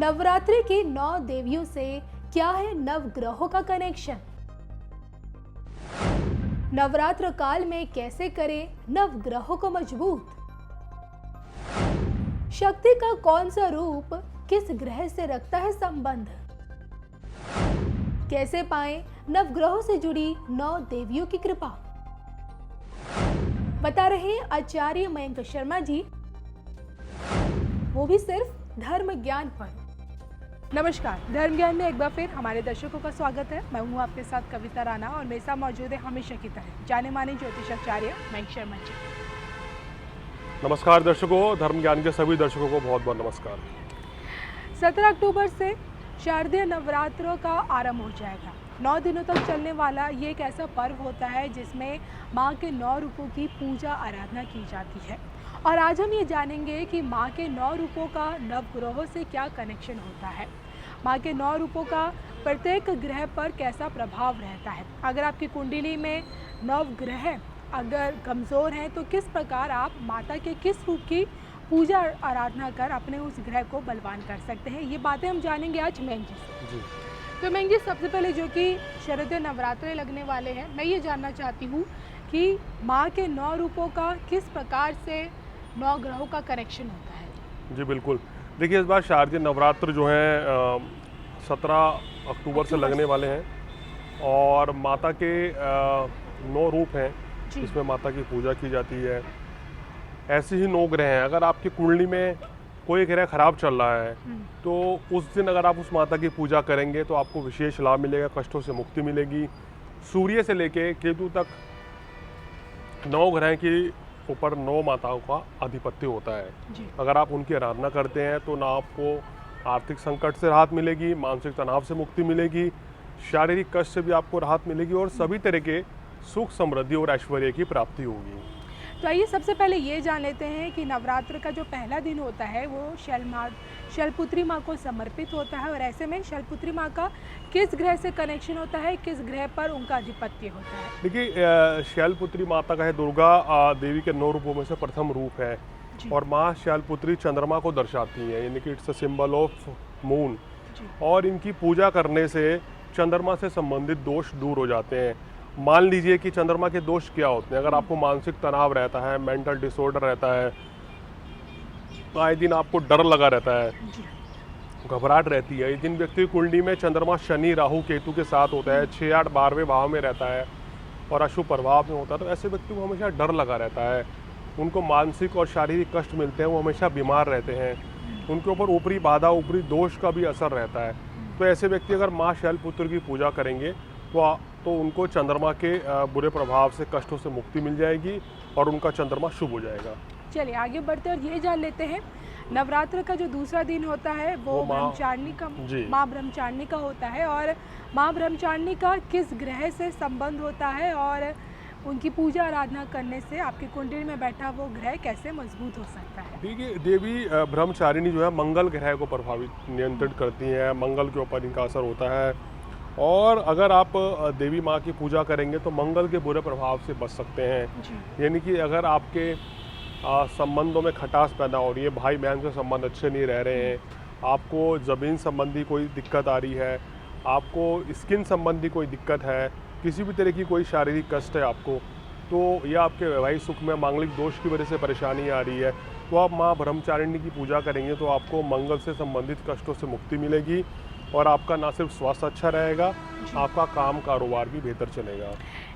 नवरात्रि की 9 देवियों से क्या है नवग्रहों का कनेक्शन? नवरात्र काल में कैसे करें नवग्रहों को मजबूत? शक्ति का कौन सा रूप किस ग्रह से रखता है संबंध? कैसे पाएं नवग्रहों से जुड़ी 9 देवियों की कृपा? बता रहे हैं आचार्य मयंक शर्मा जी, वो भी सिर्फ धर्म ज्ञान पर। नमस्कार, धर्म ज्ञान में एक बार फिर हमारे दर्शकों का स्वागत है। मैं हूँ आपके साथ कविता राणा और मेरे साथ मौजूद है हमेशा की तरह जाने माने ज्योतिषाचार्य मयंक शर्मा जी। नमस्कार दर्शकों, धर्म ज्ञान के सभी दर्शकों को बहुत बहुत नमस्कार। 17 अक्टूबर से शारदीय नवरात्रों का आरंभ हो जाएगा। 9 दिनों तक चलने वाला ये एक ऐसा पर्व होता है जिसमें माँ के 9 रूपों की पूजा आराधना की जाती है। और आज हम ये जानेंगे कि माँ के 9 रूपों का नवग्रहों से क्या कनेक्शन होता है, माँ के 9 रूपों का प्रत्येक ग्रह पर कैसा प्रभाव रहता है। अगर आपकी कुंडली में 9 ग्रह अगर कमज़ोर हैं तो किस प्रकार आप माता के किस रूप की पूजा आराधना कर अपने उस ग्रह को बलवान कर सकते हैं, ये बातें हम जानेंगे आज मयंक जी से। तो मयंक जी, सबसे पहले जो कि शरदीय नवरात्रे लगने वाले हैं, मैं ये जानना चाहती हूँ कि माँ के 9 रूपों का किस प्रकार से 9 ग्रहों का कनेक्शन होता है। जी बिल्कुल, देखिए इस बार शारदीय नवरात्र जो हैं 17 अक्टूबर से लगने वाले हैं और माता के 9 रूप हैं जिसमें माता की पूजा की जाती है। ऐसे ही 9 ग्रह हैं। अगर आपकी कुंडली में कोई ग्रह खराब चल रहा है तो उस दिन अगर आप उस माता की पूजा करेंगे तो आपको विशेष लाभ मिलेगा, कष्टों से मुक्ति मिलेगी। सूर्य से लेके केतु तक 9 ग्रह की ऊपर 9 माताओं का आधिपत्य होता है। अगर आप उनकी आराधना करते हैं तो ना आपको आर्थिक संकट से राहत मिलेगी, मानसिक तनाव से मुक्ति मिलेगी, शारीरिक कष्ट से भी आपको राहत मिलेगी और सभी तरह के सुख, समृद्धि और ऐश्वर्य की प्राप्ति होगी। तो आइए सबसे पहले ये जान लेते हैं कि नवरात्र का जो पहला दिन होता है वो शैलपुत्री माँ को समर्पित होता है। और ऐसे में शैलपुत्री माँ का किस ग्रह से कनेक्शन होता है, किस ग्रह पर उनका आधिपत्य होता है? देखिए, शैलपुत्री माता का है दुर्गा देवी के 9 रूपों में से प्रथम रूप है और माँ शैलपुत्री चंद्रमा को दर्शाती है, यानी कि it's a symbol of moon. और इनकी पूजा करने से चंद्रमा से संबंधित दोष दूर हो जाते हैं। मान लीजिए कि चंद्रमा के दोष क्या होते हैं। अगर आपको मानसिक तनाव रहता है, मेंटल डिसऑर्डर रहता है, आए दिन आपको डर लगा रहता है, घबराहट रहती है, जिन व्यक्ति की कुंडली में चंद्रमा शनि, राहु, केतु के साथ होता है, 6, 8, 12वें भाव में रहता है और अशुभ प्रभाव में होता है, तो ऐसे व्यक्ति को हमेशा डर लगा रहता है, उनको मानसिक और शारीरिक कष्ट मिलते हैं, वो हमेशा बीमार रहते हैं, उनके ऊपर ऊपरी बाधा, ऊपरी दोष का भी असर रहता है। तो ऐसे व्यक्ति अगर माँ शैलपुत्री की पूजा करेंगे तो उनको चंद्रमा के बुरे प्रभाव से, कष्टों से मुक्ति मिल जाएगी और उनका चंद्रमा शुभ हो जाएगा। चलिए आगे बढ़ते और ये जान लेते हैं, नवरात्र का जो दूसरा दिन होता है वो ब्रह्मचारिणी का, माँ ब्रह्मचारिणी का होता है। और माँ ब्रह्मचारिणी का किस ग्रह से संबंध होता है और उनकी पूजा आराधना करने से आपकी कुंडली में बैठा वो ग्रह कैसे मजबूत हो सकता है? देखिए, देवी ब्रह्मचारिणी जो है मंगल ग्रह को प्रभावित, नियंत्रित करती हैं, मंगल के ऊपर इनका असर होता है। और अगर आप देवी माँ की पूजा करेंगे तो मंगल के बुरे प्रभाव से बच सकते हैं। यानी कि अगर आपके संबंधों में खटास पैदा हो रही है, भाई बहन से संबंध अच्छे नहीं रह रहे हैं, आपको ज़मीन संबंधी कोई दिक्कत आ रही है, आपको स्किन संबंधी कोई दिक्कत है, किसी भी तरह की कोई शारीरिक कष्ट है आपको, तो या आपके वैवाहिक सुख में मांगलिक दोष की वजह से परेशानी आ रही है, तो आप माँ ब्रह्मचारिणी की पूजा करेंगे तो आपको मंगल से संबंधित कष्टों से मुक्ति मिलेगी और आपका ना सिर्फ स्वास्थ्य अच्छा रहेगा, आपका काम कारोबार भी बेहतर चलेगा।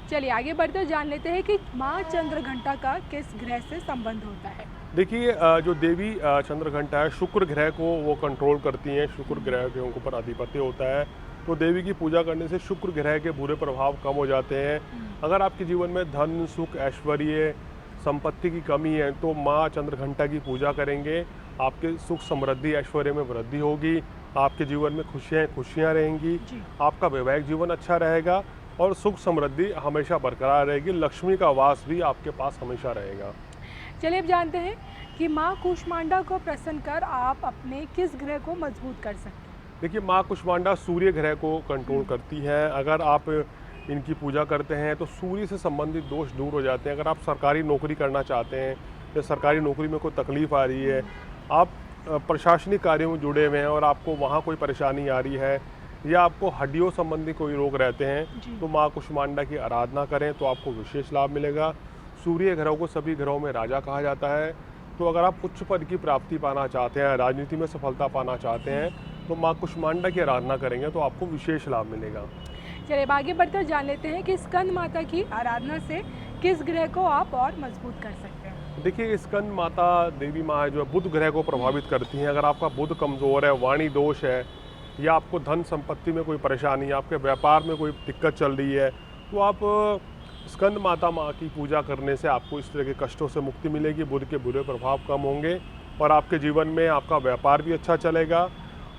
चलिए आगे बढ़ते जान लेते हैं कि माँ चंद्रघंटा का किस ग्रह से संबंध होता है। देखिए, जो देवी चंद्रघंटा है, शुक्र ग्रह को वो कंट्रोल करती हैं, शुक्र ग्रह के ऊपर आधिपत्य होता है। तो देवी की पूजा करने से शुक्र ग्रह के बुरे प्रभाव कम हो जाते हैं। अगर आपके जीवन में धन, सुख, ऐश्वर्य, संपत्ति की कमी है तो माँ चंद्रघंटा की पूजा करेंगे, आपके सुख, समृद्धि, ऐश्वर्य में वृद्धि होगी, आपके जीवन में खुशियाँ रहेंगी, आपका वैवाहिक जीवन अच्छा रहेगा और सुख समृद्धि हमेशा बरकरार रहेगी, लक्ष्मी का वास भी आपके पास हमेशा रहेगा। चलिए अब जानते हैं कि माँ कुष्मांडा को प्रसन्न कर आप अपने किस ग्रह को मजबूत कर सकते हैं। देखिए, माँ कुष्मांडा सूर्य ग्रह को कंट्रोल करती है। अगर आप इनकी पूजा करते हैं तो सूर्य से संबंधित दोष दूर हो जाते हैं। अगर आप सरकारी नौकरी करना चाहते हैं या सरकारी नौकरी में कोई तकलीफ आ रही है, आप प्रशासनिक कार्यों में जुड़े हुए हैं और आपको वहाँ कोई परेशानी आ रही है या आपको हड्डियों संबंधी कोई रोग रहते हैं तो माँ कुष्मांडा की आराधना करें तो आपको विशेष लाभ मिलेगा। सूर्य ग्रह को सभी ग्रहों में राजा कहा जाता है, तो अगर आप उच्च पद की प्राप्ति पाना चाहते हैं, राजनीति में सफलता पाना चाहते हैं तो माँ कुष्मांडा की आराधना करेंगे तो आपको विशेष लाभ मिलेगा। चलिए अब आगे बढ़ते हुए जान लेते हैं कि स्कंद माता की आराधना से किस ग्रह को आप और मजबूत कर सकते हैं। देखिए, स्कंद माता देवी माँ है जो है बुध ग्रह को प्रभावित करती हैं। अगर आपका बुध कमज़ोर है, वाणी दोष है या आपको धन संपत्ति में कोई परेशानी, आपके व्यापार में कोई दिक्कत चल रही है तो आप स्कंद माता माँ की पूजा करने से आपको इस तरह के कष्टों से मुक्ति मिलेगी, बुध के बुरे प्रभाव कम होंगे और आपके जीवन में आपका व्यापार भी अच्छा चलेगा,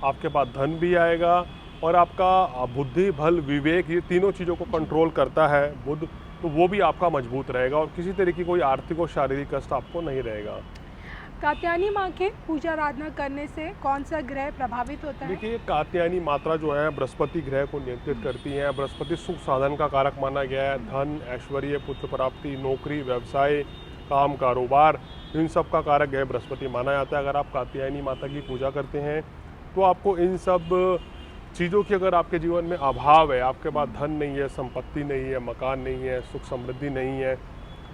आपके पास धन भी आएगा और आपका बुद्धि, बल, विवेक, ये तीनों चीज़ों को कंट्रोल करता है बुध, तो वो भी आपका मजबूत रहेगा और किसी तरह की कोई आर्थिक और शारीरिक कष्ट आपको नहीं रहेगा। कात्यायनी माँ के पूजा आराधना करने से कौन सा ग्रह प्रभावित होता है? देखिए, कात्यायनी माता जो है बृहस्पति ग्रह को नियंत्रित करती हैं। बृहस्पति सुख साधन का कारक माना गया है। धन, ऐश्वर्य, पुत्र प्राप्ति, नौकरी, व्यवसाय, काम, कारोबार, इन सब का कारक ग्रह बृहस्पति माना जाता है। अगर आप कात्यायनी माता की पूजा करते हैं तो आपको इन सब चीज़ों की, अगर आपके जीवन में अभाव है, आपके पास धन नहीं है, संपत्ति नहीं है, मकान नहीं है, सुख समृद्धि नहीं है,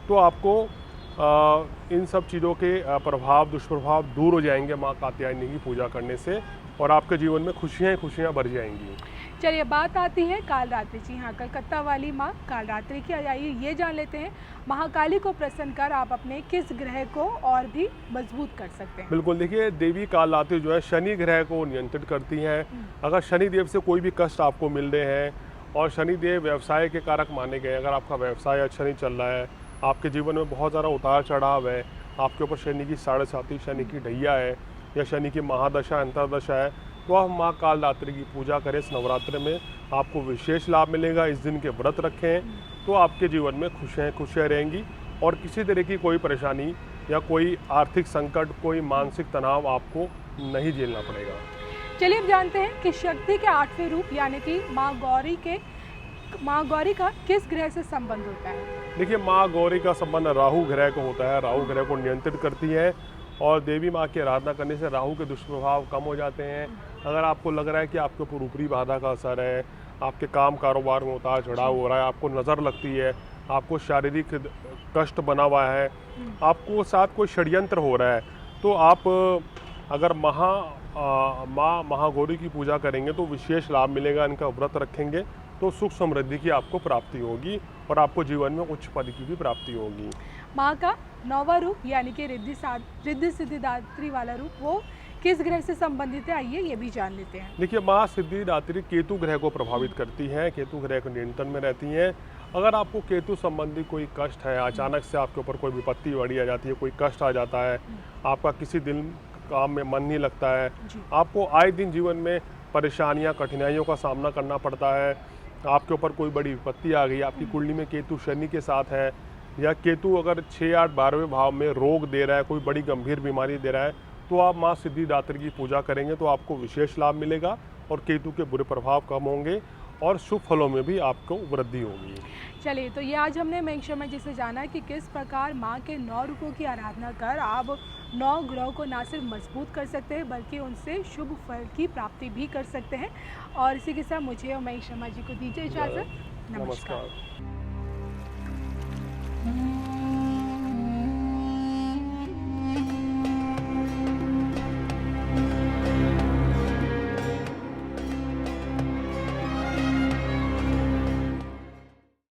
तो आपको इन सब चीज़ों के प्रभाव, दुष्प्रभाव दूर हो जाएंगे माँ कात्यायनी की पूजा करने से और आपके जीवन में खुशियाँ खुशियाँ भर जाएंगी। चलिए बात आती है कालरात्रि। जी हाँ, कलकत्ता वाली माँ कालरात्रि की आइए ये जान लेते हैं, महाकाली को प्रसन्न कर आप अपने किस ग्रह को और भी मजबूत कर सकते हैं? बिल्कुल, देखिए, देवी कालरात्रि जो है शनि ग्रह को नियंत्रित करती हैं। अगर शनि देव से कोई भी कष्ट आपको मिल रहे हैं और शनि देव व्यवसाय के कारक माने गए, अगर आपका व्यवसाय अच्छा नहीं चल रहा है, आपके जीवन में बहुत ज़्यादा उतार चढ़ाव है, आपके ऊपर शनि की 7.5 शनि की ढैया है या शनि की महादशा, अंतरदशा है, तो आप माँ कालरात्रि की पूजा करें। इस नवरात्रि में आपको विशेष लाभ मिलेगा। इस दिन के व्रत रखें तो आपके जीवन में खुशियाँ रहेंगी और किसी तरह की कोई परेशानी या कोई आर्थिक संकट, कोई मानसिक तनाव आपको नहीं झेलना पड़ेगा। चलिए अब जानते हैं कि शक्ति के 8वें रूप यानी कि माँ गौरी का किस ग्रह से संबंध होता है? देखिए, माँ गौरी का संबंध राहु ग्रह को होता है। राहु ग्रह को नियंत्रित करती है और देवी माँ की आराधना करने से राहु के दुष्प्रभाव कम हो जाते हैं। अगर आपको लग रहा है कि आपके ऊपर ऊपरी बाधा का असर है, आपके काम कारोबार में उतार चढ़ाव हो रहा है, आपको नज़र लगती है, आपको शारीरिक कष्ट बना हुआ है, आपको साथ कोई षड्यंत्र हो रहा है, तो आप अगर माँ महागौरी की पूजा करेंगे तो विशेष लाभ मिलेगा। इनका व्रत रखेंगे तो सुख समृद्धि की आपको प्राप्ति होगी और आपको जीवन में उच्च पद की भी प्राप्ति होगी। माँ का 9वां रूप यानी कि रिद्धि सिद्धिदात्री वाला रूप, वो किस ग्रह से संबंधित है, आइए ये भी जान लेते हैं। देखिए, माँ सिद्धिदात्री केतु ग्रह को प्रभावित करती हैं, केतु ग्रह के नियंत्रण में रहती हैं। अगर आपको केतु संबंधी कोई कष्ट है, अचानक से आपके ऊपर कोई विपत्ति बड़ी आ जाती है, कोई कष्ट आ जाता है, आपका किसी दिन काम में मन नहीं लगता है, आपको आए दिन जीवन में परेशानियाँ, कठिनाइयों का सामना करना पड़ता है, आपके ऊपर कोई बड़ी विपत्ति आ गई, आपकी कुंडली में केतु शनि के साथ है या केतु अगर 6, 8, 12वें भाव में रोग दे रहा है, कोई बड़ी गंभीर बीमारी दे रहा है, तो आप माँ सिद्धिदात्री की पूजा करेंगे तो आपको विशेष लाभ मिलेगा और केतु के बुरे प्रभाव कम होंगे और शुभ फलों में भी आपको वृद्धि होगी। चलिए, तो ये आज हमने मेघ शर्मा जी से जाना कि किस प्रकार माँ के 9 रूपों की आराधना कर आप 9 ग्रहों को ना सिर्फ मजबूत कर सकते हैं बल्कि उनसे शुभ फल की प्राप्ति भी कर सकते हैं। और इसी के साथ मुझे और मेघ शर्मा जी को दीजिए इजाज़त। नमस्कार।